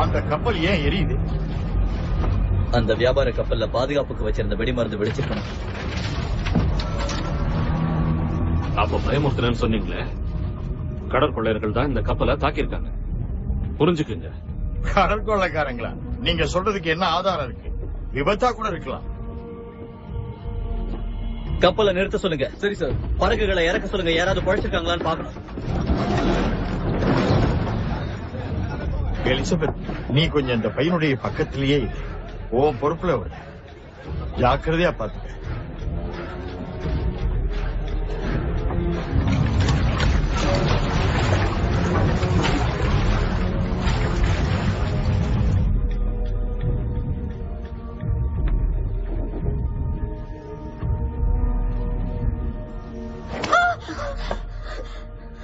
அந்த கப்பல் ஏன் எரியுது? அந்த வியாபார கப்பல்ல பாதுகாப்புக்கு வச்சிருந்த வெடிமருந்து வெடிச்சிருக்கணும். அப்ப பயமுறுத்தினு சொன்னீங்களே, கடற்கொள்ளையர்கள் தான் இந்த கப்பலை தாக்கியிருக்காங்க. புரிஞ்சுக்குங்க. கடற்கொள்ளைக்காரங்களா? நீங்க சொல்றதுக்கு என்ன ஆதாரம் இருக்கு? விபத்தா கூட இருக்கலாம். கப்பலை நிறுத்த சொல்லுங்க. சரி சார். படகுகளை இறக்க சொல்லுங்க. யாராவது பழச்சிருக்காங்களான்னு பாக்கணும். எலிசபெத், நீ கொஞ்சம் இந்த பையனுடைய பக்கத்திலேயே உன் பொறுப்புல வர. ஜாக்கிரதையா பாத்துக்க.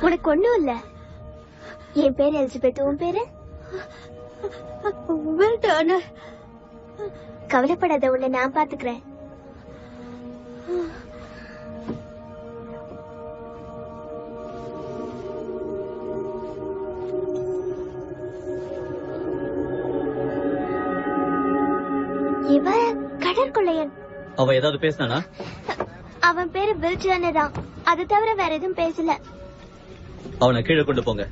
உனக்கு ஒண்ணும் இல்ல. என் பேரு எலிசபெத். உன் பேரு? கவலைப்படாத, உன்னை நான் பாத்துக்கிறேன். இவ கடற்கொள்ளையன். அவன் ஏதாவது பேசினானா? அவன் பேரு வில்ஜானே தான். அது தவிர வேற எதுவும் பேசல. அவனை கீழே கொண்டு போங்க.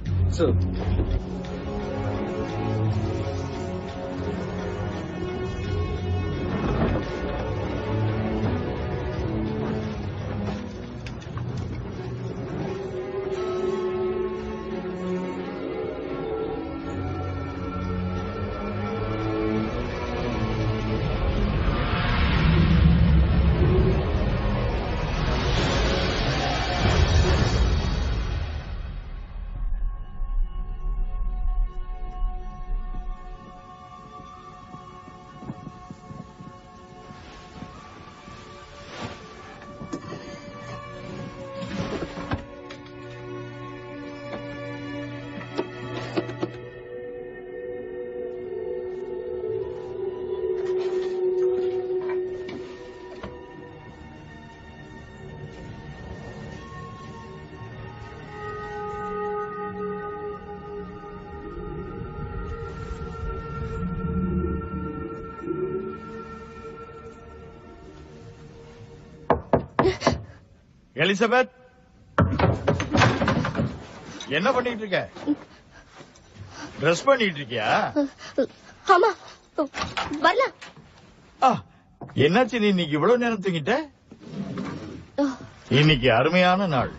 எலிசபெத், என்ன பண்ணிட்டு இருக்க? ட்ரெஸ் பண்ணிட்டு இருக்கியா? ஆமா, வரலாம். என்னாச்சு, நீ இன்னைக்கு இவ்வளவு நேரம் தூங்கிட்ட? இன்னைக்கு அருமையான நாள்.